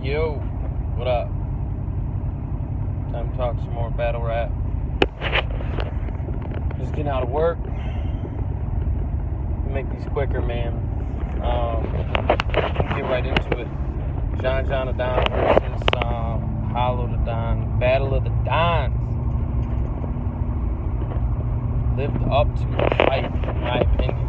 Yo, what up? Time to talk some more battle rap. Just getting out of work. Make these quicker, man. Get right into it. John the Don versus Hollow the Don. Battle of the Dons. Lived up to the hype, in my opinion.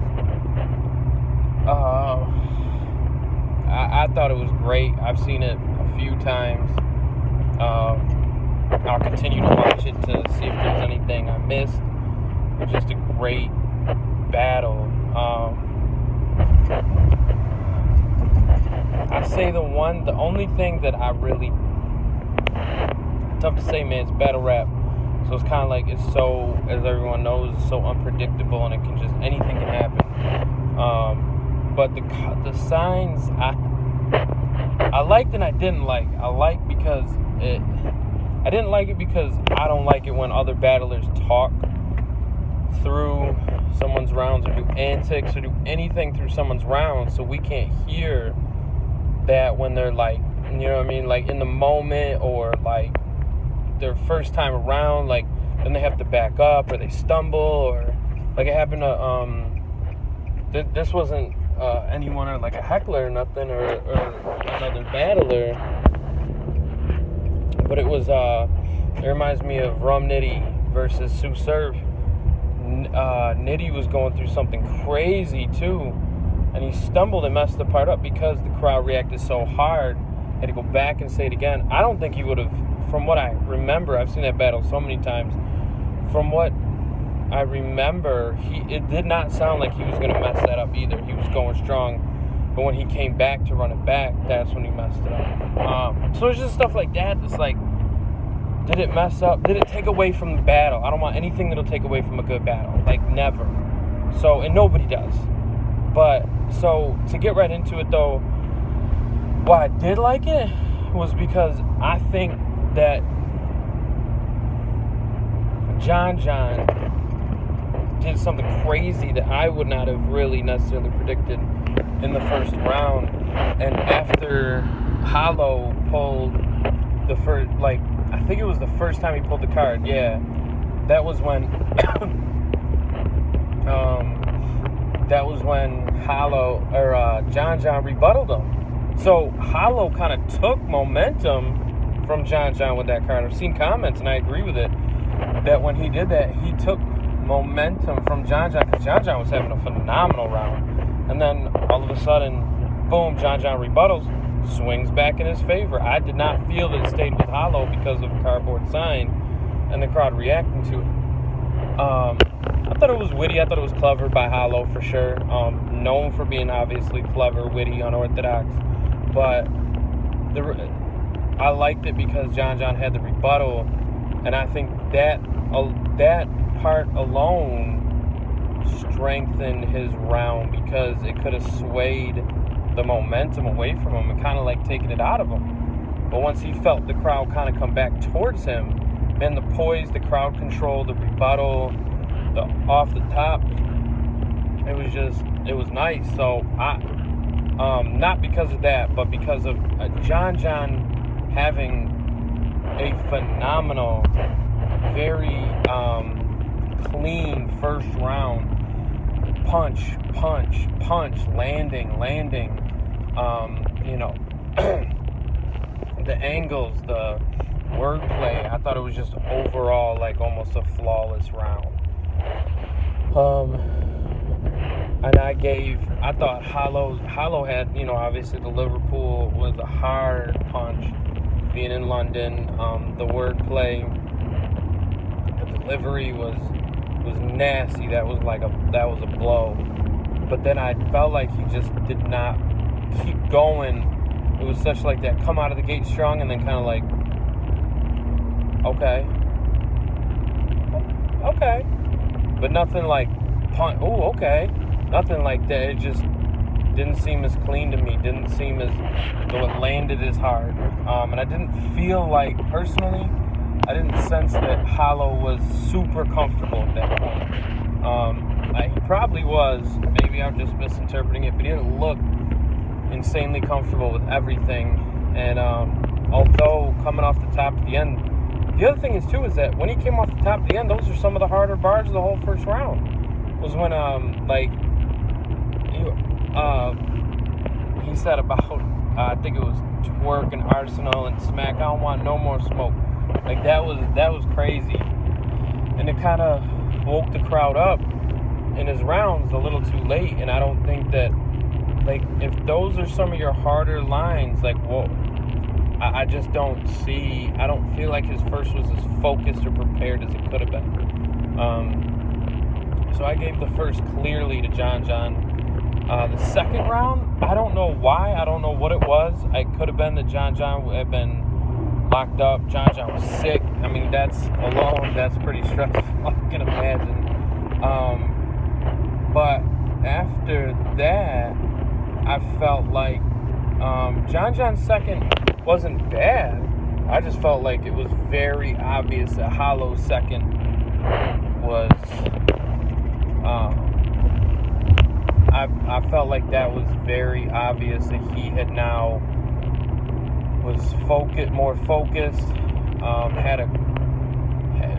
I thought it was great. I've seen it a few times. I'll continue to watch it to see if there's anything I missed. It's just a great battle. I say the only thing that I really, tough to say, man, it's battle rap. So it's kind of like, it's so, as everyone knows, it's so unpredictable, and it can just, anything can happen. But the signs I liked and I didn't like. I didn't like it because I don't like it when other battlers talk through someone's rounds or do antics or do anything through someone's rounds, so we can't hear that when they're like, you know what I mean, like in the moment, or like their first time around, like then they have to back up or they stumble, or like it happened to this wasn't anyone or like a heckler or nothing, or another battler, but it was it reminds me of Rum Nitty versus Sue Surf. Nitty was going through something crazy too, and he stumbled and messed the part up because the crowd reacted so hard. Had to go back and say it again. I don't think he would have, from what I remember, I've seen that battle so many times, from what I remember, it did not sound like he was going to mess that up either. He was going strong, but when he came back to run it back, that's when he messed it up. So it's just stuff like that that's like, did it mess up? Did it take away from the battle? I don't want anything that'll take away from a good battle. Like, never. So, and nobody does. But, so, to get right into it though, why I did like it was because I think that John did something crazy that I would not have really necessarily predicted in the first round. And after Hollow pulled the first, like, I think it was the first time he pulled the card, yeah. That was when Hollow, or John rebutted him. So Hollow kind of took momentum from John with that card. I've seen comments, and I agree with it, that when he did that, he took momentum from John, because John was having a phenomenal round. And then all of a sudden, boom, John rebuttals, swings back in his favor. I did not feel that it stayed with Hollow because of a cardboard sign and the crowd reacting to it. I thought it was witty. I thought it was clever by Hollow for sure. Known for being obviously clever, witty, unorthodox. But I liked it because John had the rebuttal, and I think that part alone strengthened his round, because it could have swayed the momentum away from him and kind of like taken it out of him. But once he felt the crowd kind of come back towards him, man, the poise, the crowd control, the rebuttal, the off the top, it was nice. So not because of that, but because of John having a phenomenal, very clean first round. Punch, landing, the angles, the wordplay. I thought it was just overall like almost a flawless round. And I thought Hollow had, obviously the Liverpool was a hard punch, being in London. The wordplay, the delivery was nasty. That was a blow. But then I felt like he just did not keep going. It was such like that, come out of the gate strong, and then kind of like, okay, but nothing like punch. Oh, okay, nothing like that. It just didn't seem as clean to me. Didn't seem as though it landed as hard. And I didn't feel like, personally, I didn't sense that Hollow was super comfortable at that point. He probably was. Maybe I'm just misinterpreting it, but he didn't look insanely comfortable with everything. And although coming off the top at the end, the other thing is too is that when he came off the top at the end, those are some of the harder bars of the whole first round. Was when he said about I think it was Twerk and Arsenal and Smack. I don't want no more smoke. Like that was crazy, and it kind of woke the crowd up in his rounds a little too late. And I don't think that, like, if those are some of your harder lines, like, whoa, I just don't see. I don't feel like his first was as focused or prepared as it could have been. So I gave the first clearly to John John. The second round, I don't know why. I don't know what it was. It could have been that John John had been locked up. John John was sick. I mean, that's pretty stressful, I can imagine. But after that, I felt like John John's second wasn't bad. I just felt like it was very obvious that Hollow's second was... I felt like that was very obvious that he had now was more focused, had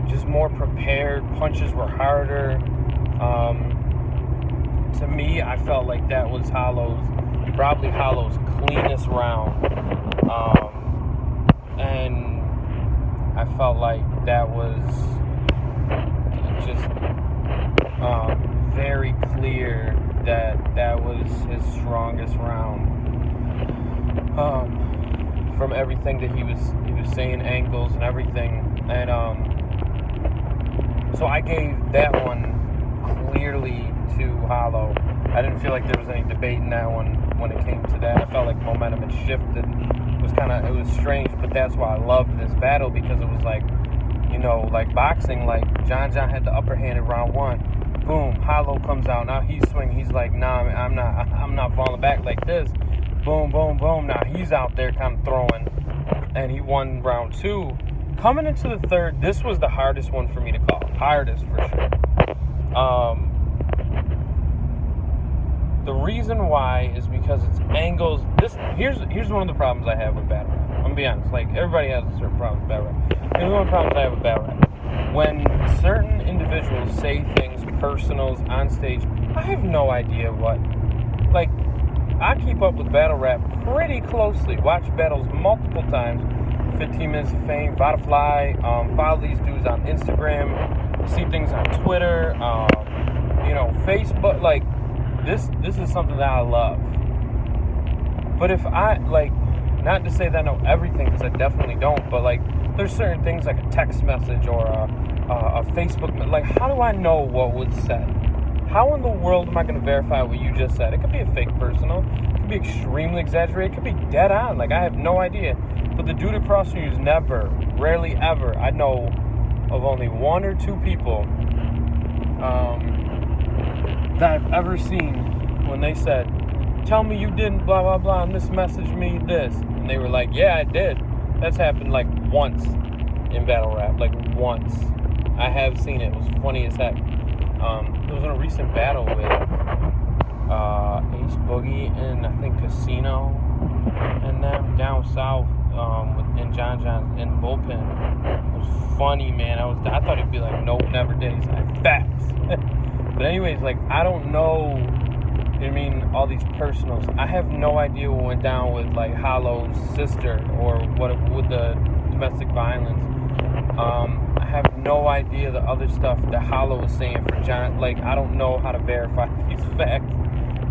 just more prepared. Punches were harder. To me, I felt like that was probably Hollow's cleanest round, and I felt like that was just very clear that was his strongest round. From everything that he was saying, angles and everything, and so I gave that one clearly to Hollow. I didn't feel like there was any debate in that one when it came to that. I felt like momentum had shifted. It was strange, but that's why I loved this battle, because it was like, like boxing, like John John had the upper hand in round one. Boom, Hollow comes out. Now he's swinging. He's like, nah, I'm not falling back like this. Boom, boom, boom. Now he's out there kind of throwing, and he won round two. Coming into the third, this was the hardest one for me to call. Hardest for sure. The reason why is because it's angles. Here's one of the problems I have with battle rap. I'm gonna be honest. Like, everybody has a certain problem with battle rap. Here's one of the problems I have with battle rap. When certain individuals say things, personals, on stage, I have no idea what. Like, I keep up with battle rap pretty closely. Watch battles multiple times. 15 Minutes of Fame, Vodafly, follow these dudes on Instagram, see things on Twitter, Facebook. Like, this is something that I love. But if I, like, not to say that I know everything, because I definitely don't, but, like, there's certain things like a text message or a Facebook, like, how do I know what was said? How in the world am I going to verify what you just said? It could be a fake personal, it could be extremely exaggerated, it could be dead on, like, I have no idea. But the dude across from you is rarely ever, I know of only one or two people that I've ever seen when they said, tell me you didn't blah blah blah and this messaged me this, and they were like, yeah, I did. That's happened like once in battle rap, like once. I have seen it. It was funny as heck. It was in a recent battle with Ace Boogie and I think Casino and them down south, in John John's in the bullpen. It was funny, man. I thought he'd be like, nope, never did. He's like, facts. But anyways, like, I don't know. All these personals. I have no idea what went down with, like, Hollow's sister or what with the domestic violence. I have no idea the other stuff that Hollow was saying for John. Like, I don't know how to verify these facts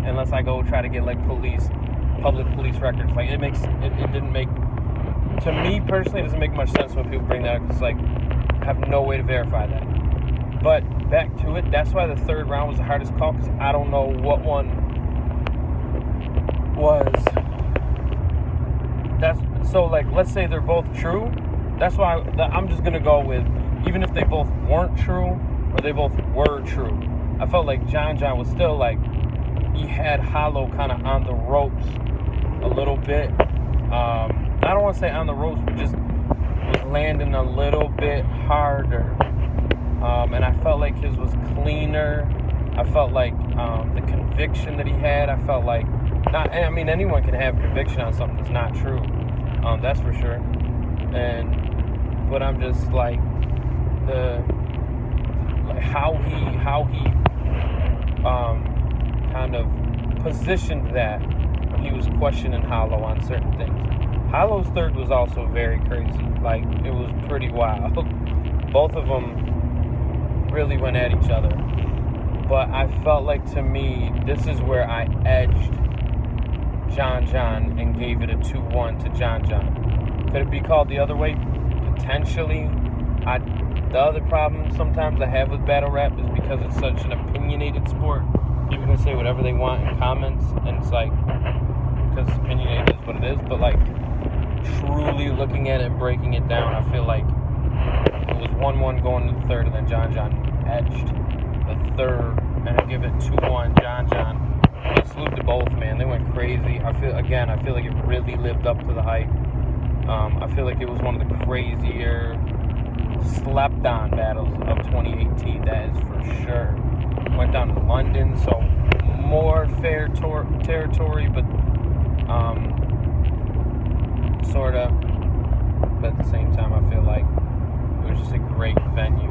unless I go try to get, like, public police records. Like, it didn't make, to me personally, it doesn't make much sense when people bring that up, because, like, I have no way to verify that. But back to it, that's why the third round was the hardest call, because I don't know what one was. So, like, let's say they're both true. That's why I'm just going to go with, even if they both weren't true or they both were true, I felt like John John was still, like, he had Hollow kind of on the ropes a little bit. I don't want to say on the ropes, but just was landing a little bit harder. And I felt like his was cleaner. I felt like the conviction that he had, I felt like, anyone can have conviction on something that's not true. That's for sure. But I'm just like how he kind of positioned that when he was questioning Hollow on certain things. Hollow's third was also very crazy. Like, it was pretty wild. Both of them really went at each other. But I felt like, to me, this is where I edged John and gave it a 2-1 to John. Could it be called the other way? Potentially. The other problem sometimes I have with battle rap is because it's such an opinionated sport. People can say whatever they want in comments, and it's like, because it's opinionated is what it is. But like, truly looking at it and breaking it down, I feel like it was 1-1 going to the third, and then John edged the third, and I give it 2-1 John. But salute to both, man. They went crazy. I feel like it really lived up to the hype. I feel like it was one of the crazier, slept-on battles of 2018. That is for sure. Went down to London, so more fair territory, but sort of. But at the same time, I feel like it was just a great venue.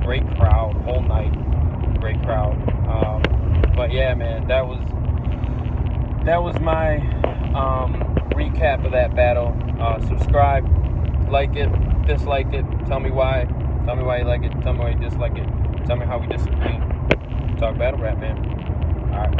Great crowd, whole night, great crowd. But yeah, man, that was my recap of that battle. Subscribe, like it, dislike it, tell me why you like it, tell me why you dislike it, tell me how we disagree. Talk battle rap, man. Alright.